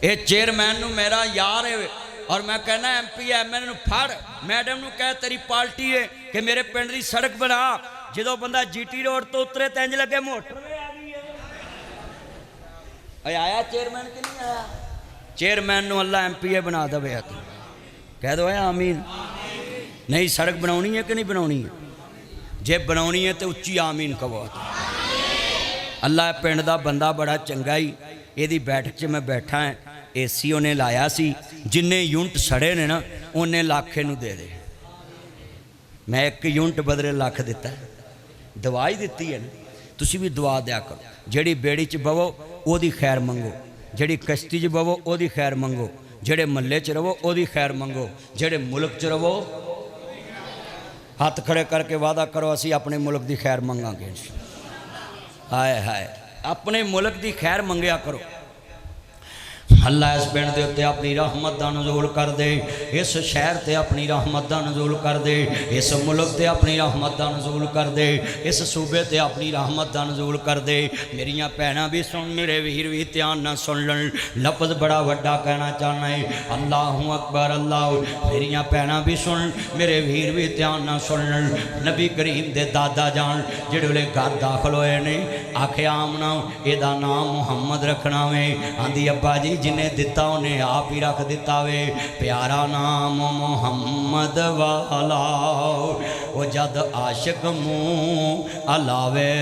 A: ये चेयरमैन नूं मेरा यार है और मैं कहना MP ML नूं फड़, मैडम नूं कह तेरी पार्टी है कि मेरे पिंड दी सड़क बना। जो बंदा GT रोड तो उतरे तो इंज लगे मोटरवे आ गई है। आया चेयरमैन कि नहीं आया? चेयरमैन नूं अल्लाह MPA बना दवे, कह दो आमीन। नहीं सड़क बनाउणी है कि नहीं बनाउणी है? जे बनाउणी है तो उच्ची आमीन कहो। अल्लाह पिंड दा बंदा बड़ा चंगा ही, यदी बैठक च मैं बैठा है, AC उन्हें लाया सी, जिन्ने यूनिट सड़े ने ना उन्हें लाख नूं दे दे। मैं 1 यूनिट बदले लाख दिता, दवा ही दिती है ना। तुसी भी दुआ दिया करो। जिहड़ी बेड़ी च बवो ओदी खैर मंगो, जिहड़ी कश्ती च बवो ओदी खैर मंगो, जिहड़े महल्ले च रवो ओदी खैर मंगो, जिहड़े मुल्क च रवो हाथ खड़े करके वादा करो असी अपने मुल्क की खैर मंगांगे। हाय हाय, अपने मुल्क की खैर मंगया करो। अल्लाह इस पिंड के उत्ते अपनी रहमत का नज़ूल कर दे, इस शहर से अपनी रहमत का नज़ूल कर दे, इस मुल्क से अपनी रहमत का नज़ूल कर दे, इस सूबे से अपनी रहमत का नज़ूल कर दे। मेरिया भैनां भी सुन, मेरे वीर भी ध्यान ना सुन लन। लफ्ज़ बड़ा वड्डा कहना चाहना है, अल्लाहु अकबर अल्लाह। मेरिया भैनां भी सुन, मेरे वीर भी ध्यान ना सुन लन। नबी करीम दे दादा जान जिहड़े वेले घर दाखिल होए ने, आखिया आमना एदा नाम मुहम्मद रखना वे। आंदी अब्बा जी जिन्हें दिता उन्हें आप ही रख दिता वे, प्यारा नाम मुहम्मद वाला। वो जद आशिक मुँह अलावे,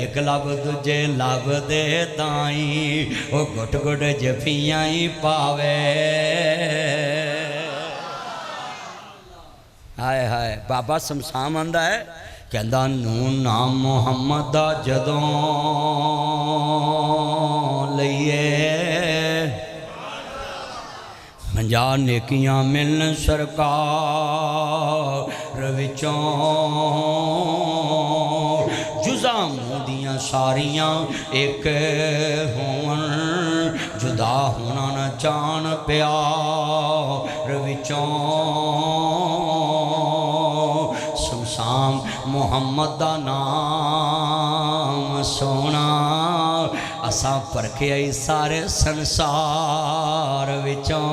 A: एक लब दूजे लब दे ताई, वो गुट गुट जफियां ही पावे। हाय हाय, बाबा शमशान आंदा है, कहंदा नूं नाम मुहम्मद दा जदों लईए, 50 नेकियां मिलन सरकार विचों, जुज़ा मूंह दियां सारियां एक होवन, जुदा होना न जान प्यार विचों। शमशान मुहम्मद दा नाम सोना, असा परखे आई सारे संसार विचों।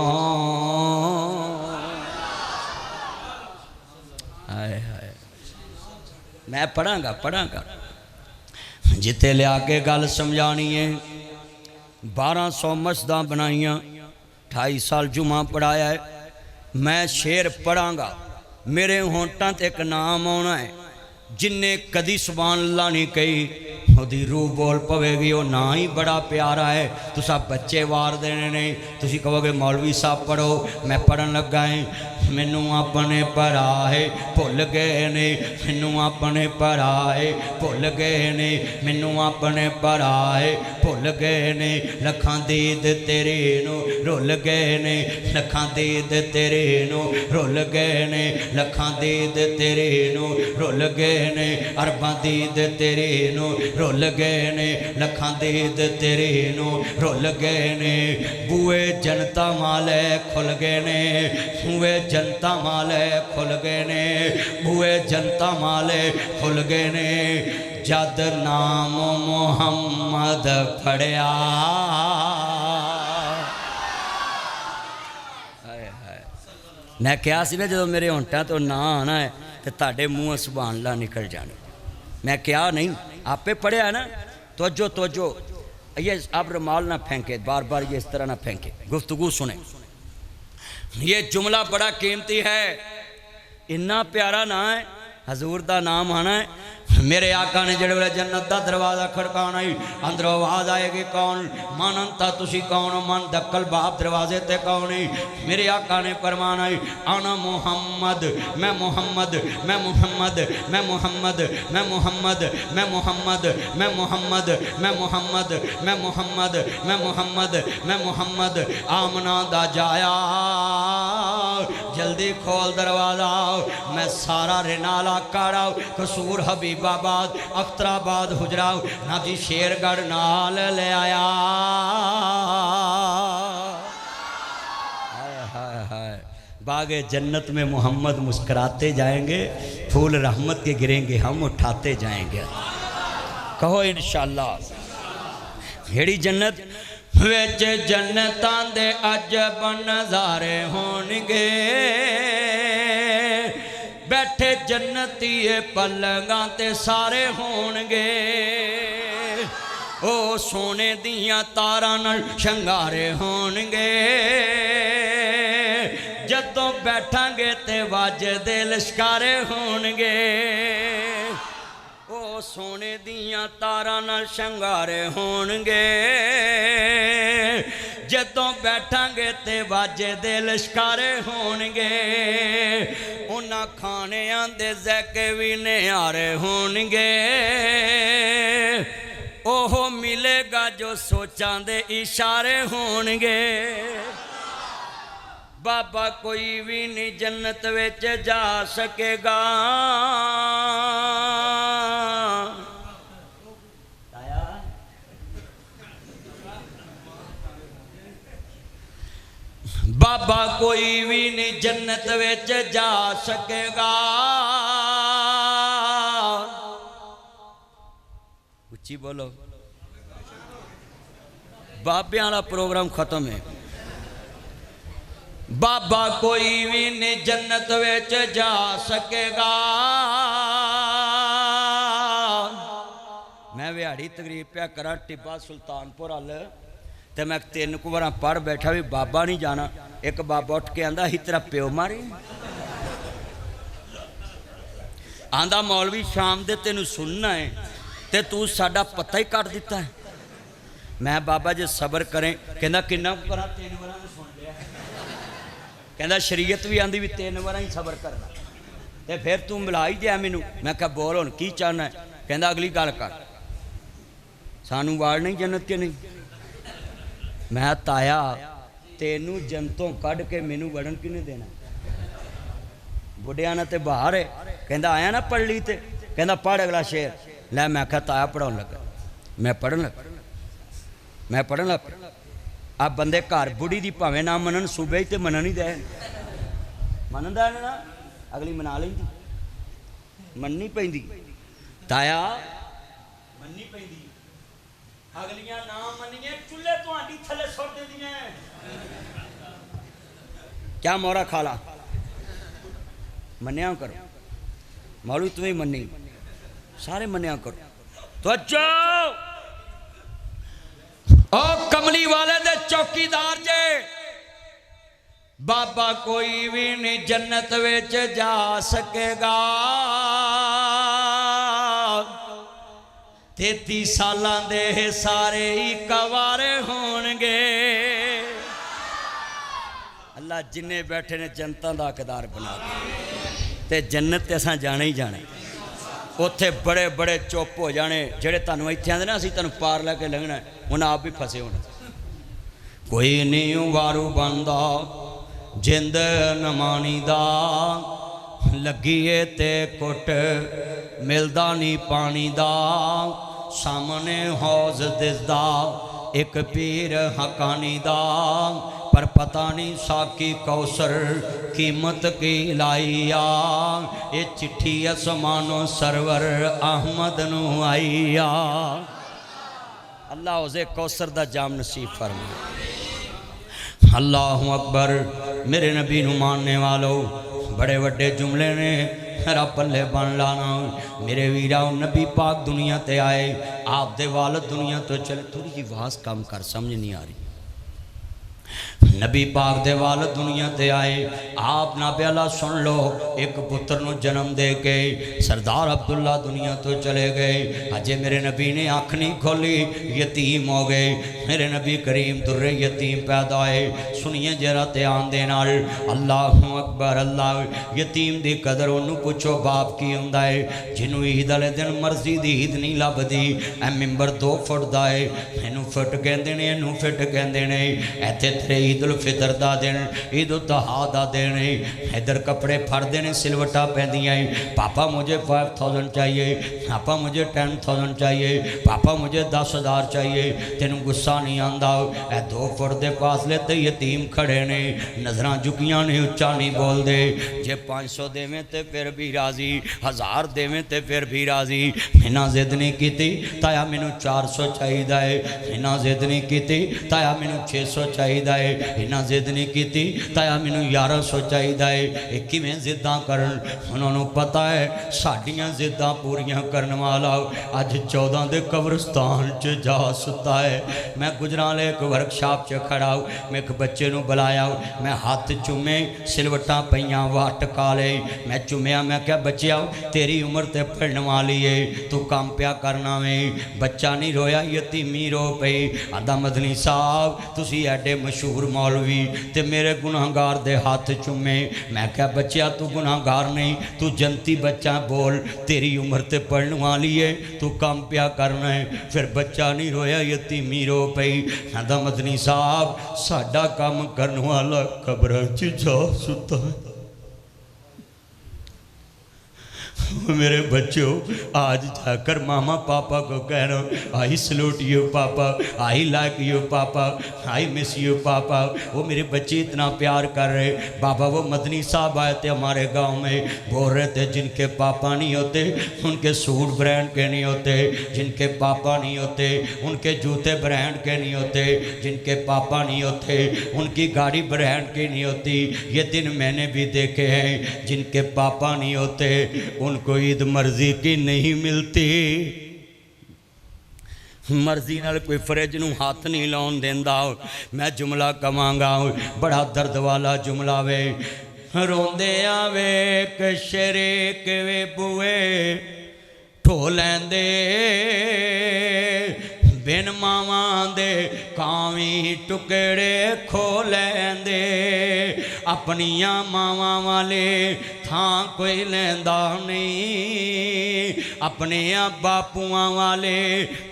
A: हाय हाय, मैं पढ़ांगा जिथे लिया के गल समझानी है। 1200 मस्जिदां बनाइया, 28 साल जुमा पढ़ाया है। मैं शेर पढ़ांगा, मेरे होंटां ते एक नाम आना है, जिन्ने कदी सुभान अल्लाह नहीं कही ओदी रूह बोल पवेगी। वो ना ही बड़ा प्यारा है। तुसा बच्चे वार देने नहीं, तुसी कहोगे मौलवी साहब पढ़ो, मैं पढ़न लगा है। मैनू अपने भराए भुल गए ने, मैनू अपने भराए भुल गए ने, मैनू अपने भराए भुल गए ने, लखां दीद तेरे नू रुल गए ने, लखां दीद तेरे नू रुल गए ने, लखां दीद तेरे नू रुल गए ने, अरबां दीद तेरे नू रुल गए ने, लखां दीद तेरे नू रुल गए ने। बूए जनता वाले खुल गए ने, बूए जनता वाले खुल गए ने, बूए जनता वाले खुल गए ने, जद नाम मुहम्मद फड़िया। मैं क्या सी ना जो मेरे होंठा तो ना आना है तो ताड़े मुँह सुभान अल्लाह निकल जाने। मैं क्या नहीं आपे पढ़िया ना। तवज्जो तवज्जो, ये अब रुमाल ना फेंके, बार बार ये इस तरह ना फेंके, गुफ्तगू सुने। ये जुमला बड़ा कीमती है, इन्ना प्यारा ना है, हजूर का नाम आना है। मेरे आका ने जिहड़े वेले जन्नत का दरवाज़ा खड़काना ही अंदरों आवाज़ आएगी कौन? मन अंता तुसी कौन? मन दक्कल बाप दरवाजे ते कौन ही? मेरे आका ने फरमाना ही आना मुहम्मद, मैं मुहम्मद, मैं मुहम्मद, मैं मुहम्मद, मैं मुहम्मद, मैं मुहम्मद, मैं मुहम्मद, मैं मुहम्मद, मैं मुहम्मद, मैं मुहम्मद, मैं मुहम्मद। आमना दा जाया जल्दी खोल दरवाज़ा, मैं सारा रिनाला काड़ा कसूर हबीबाबाद अख्तराबाद हुजराव नाजी शेरगढ़ नाल ले आया। हाय हाय हाय, बागे जन्नत में मोहम्मद मुस्कुराते जाएंगे, फूल रहमत के गिरेंगे हम उठाते जाएंगे। कहो इंशाअल्लाह। हेड़ी जन्नत विच जन्नतां दे अजब नज़ारे होणगे, बैठे जन्नती पलंगां ते सारे होणगे, ओ सोने दियां तारां नाल शंगारे होणगे, जदों बैठांगे ते वजदे लश्कारे होणगे, ओ सोने दियां तारां नाल शंगारे होणगे, जदों बैठांगे ते वजदे लश्कारे होणगे, उन्हां खाणियां दे ज़ैके भी निहारे होणगे, ओहो मिलेगा जो सोचां दे इशारे होणगे। बाबा कोई भी नहीं जन्नत विच जा सकेगा, बाबा कोई भी नहीं जन्नत विच जा सकेगा। उच्ची बोलो। बाबे वाला प्रोग्राम खत्म है। बाबा कोई भी नहीं जन्नत विच जा सकेगा। मैं विहाड़ी तकरीब पे करा टिब्बा सुल्तानपुर हल, तो मैं 3 बार पढ़ बैठा भी बाबा नहीं जाना। एक बाबा उठ के आंदा ही तेरा प्यो मारे, आंदा मौलवी शाम दे तेनू सुनना है ते तू साडा पता ही कट दिता है। मैं बाबा जे सबर करें, कहना किन्ना करा 3 बार सुन लिया, कहना शरीयत भी आंदी भी 3 बार ही सबर करना, ते फिर तू मिला ही दिया मैनू। मैं कहा बोल हुण की चाहना है? कहना अगली गल कर, सानू वाल नहीं जन्नत के नहीं। मैं ताया तेनू जन्नतों कढ़ के मैनू वड़न किने देना? बुढ़िया ने तो बाहर है। कहता आया ना पढ़ ली, कहता पढ़ अगला शेर। लै मैं क्या ताया पढ़ाने लगा, मैं पढ़न लगा, मैं पढ़न लग। अब बंदे घर बुढ़ी दी भावें ना मनन, सूबे तो मनन ही दे, मनदा ना अगली मना लेंदी, मननी पैंदी ताया, मननी पैंदी। अगलियां ना मनिए चुल्हे तुहाडी थले सुट देंदियां। क्या मोरा खाला मन्या करो, मौलवी तुम्हें मनी, सारे मन्या करो। तो ओ कमली वाले दे चौकीदार जे, बाबा कोई भी नहीं जन्नत विच जा सकेगा। 33 सालां दे सारे ही कवारे होणगे। अल्लाह जिन्ने बैठे ने जनता का हकदार बना ते जन्नत ते असां जाना ही जाना। उत्थे बड़े बड़े चुप हो जाने जेड़े तुहानूं इत्थे आंदे ना असीं तुहानूं पार लैके लंघना उन्हें आप भी फसे होने। कोई नहीं वारू बनदा जिंद नमानी दा लगिए ते कुट मिलदा नहीं पानी दा सामने हौज दिसदा एक पीर हकानी दा पर पता नहीं साकी कौसर कीमत की लाइया ये चिट्ठी असमानो सरवर अहमद नू आईया। अल्लाह उसे कौसर दा जाम नसीब फरमाए। अल्लाहु अकबर। मेरे नबी नू मानने वालों बड़े वड्डे जुमले ने मेरा पल्ले बन लाना। मेरे वीरा नबी पाक दुनिया ते आए आप दे वालद दुनिया तो चले। थोड़ी जी आवाज़ कम कर समझ नहीं आ रही। नबी पाक दे वालद दुनिया ते आए आप ना प्याला सुन लो एक पुत्र नु जन्म दे के सरदार अब्दुल्ला दुनिया तो चले गए। अजे मेरे नबी ने अख नहीं खोली यतीम हो गए। मेरे नबी करीम दुर्रे यतीम पैदा होए। सुनिए जरा ध्यान दे नाल अल्लाहु अकबर। अल्लाह यतीम दी कदर ओनू पुछो बाप की हुंदा है जिन्हों ईद वाले दिन मर्जी दी ईद नहीं लभदी। ए मिंबर 2 फुट दा है इनू फिट कहंदे ने इनू फिट कहंदे ने। इत्थे तेरे ईद उल फितर दा दिन ईद उल तहा दा दिन इधर कपड़े फड़ते हैं सिलवटा पैंदियाँ। पापा मुझे 5000 चाहिए पापा मुझे 10,000 चाहिए पापा मुझे 10,000 चाहिए। तेनू गुस्सा नहीं आता। ए 2 फुट के फासले ते यतीम खड़े ने नज़र झुकियां ने उच्चा नहीं बोलते। जे 500 देवें तो फिर भी राजी 1000 देवें तो फिर भी राजी। इन्ना जिद नहीं की ताया मैनू 400 चाहिए है। इन्ना जिद नहीं की ताया मैनू 600 चाहिए है। इन्ना जिद नहीं की ताया मैनू 1100 चाहिए है। ये किवें जिद्दां करन उन्होंने पता है साडियां जिद्दां पूरियां करने वाला अज 14 दे कब्रिस्तान च जा सुता है। मैं गुजराले एक वर्कशॉप च खड़ा मैं एक बच्चे नू बुलाया मैं हाथ चूमे सिलवटा पईयां वट काले मैं चूमिया मैं क्या बच्चिया तेरी उम्र ते पढ़ने वाली है तू काम पिया करना वे। बच्चा नहीं रोया यतीमी रो पई। आदा मदनी साहब तुसी एडे मशहूर मौलवी ते मेरे गुनाहगार दे हाथ चूमे। मैं क्या बच्चिया तू गुनाहगार नहीं तू जनती बच्चा बोल तेरी उम्र ते पढ़ने वाली है तू काम पिया करना है। फिर बच्चा नहीं रोया यतीमी रो पई। आदा मदनी साहब साडा काम करने वाला कब्र च जा सुता है। मेरे बच्चों आज जाकर मामा पापा को कहना आई सलूट यू पापा आई लाइक यू पापा आई मिस यू पापा। वो मेरे बच्चे इतना प्यार कर रहे। बाबा वो मदनी साहब आए थे हमारे गांव में बोल रहे थे जिनके पापा नहीं होते उनके सूट ब्रांड के नहीं होते जिनके पापा नहीं होते उनके जूते ब्रांड के नहीं होते जिनके पापा नहीं होते उनकी गाड़ी ब्रांड की नहीं होती। ये दिन मैंने भी देखे हैं जिनके पापा नहीं होते उनको ईद मर्जी की नहीं मिलती। मर्जी नाल कोई फ्रिज नूं हाथ नहीं लाउण देंदा। मैं जुमला कवांगा बड़ा दर्द वाला जुमला वे। रोंदे आवे शरीक वे बुए ढो लैंदे बिन मावां दे कावी टुकड़े खो लैंदे। अपनियां मावां वाले थां कोई लैंदा नहीं अपने बापुआं वाले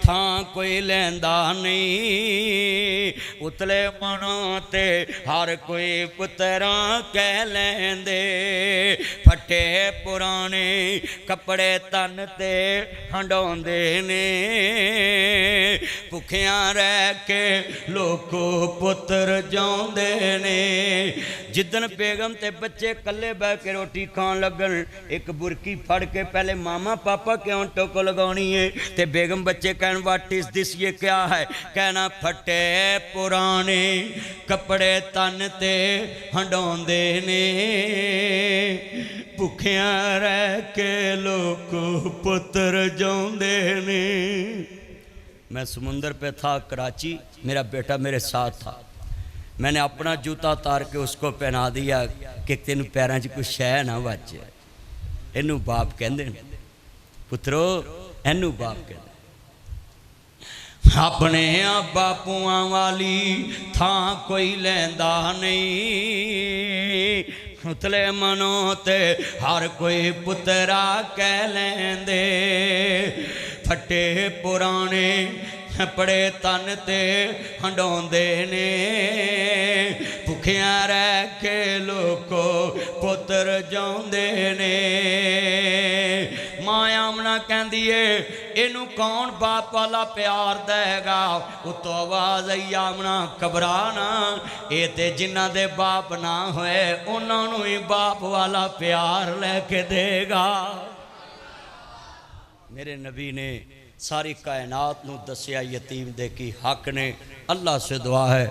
A: थां कोई लैंदा नहीं। उतले मनो ते हर कोई पुत्तरा कह लैंदे। फटे पुराने कपड़े तन ते हंडौंदे ने भुखियां रह के लोको पुत्र जाउंदे ने। जिदन बेगम ते बच्चे कल्ले बह के रोटी खान लगन एक बुरकी फड़ के पहले मामा पापा क्यों टोको लगानी है ते बेगम बच्चे कहन व्हाट इज दिस ये क्या है कहना फटे पुराने कपड़े तन ते हंडौंदे ने भुखियां रह के लोको पुत्र जाउंदे ने। मैं समुंदर पे था कराची मेरा बेटा मेरे साथ था। मैंने अपना जूता उतार के उसको पहना दिया कि तेन पैरों च कुछ शह ना बचे। इनू बाप कहते पुत्रो इनू बाप कहते। अपने बापूआं वाली थां कोई लैंदा नहीं उतले मनो ते हर कोई पुत्रा कह लेंदे फटे पुराने पड़े तन ते हंडोंदे ने भुखिया रह के लोको पुत्र जाउंदे ने मां आमना कहंदी है इनू कौन बाप वाला प्यार देगा उतो आवाज आई आमना घबरा ना ये ते जिन्हां दे बाप ना होए उन्हां नूं ही बाप वाला प्यार लेके देगा। मेरे नबी ने सारी कायनात नूं दस्या यतीम दे की हक ने। अल्लाह से दुआ है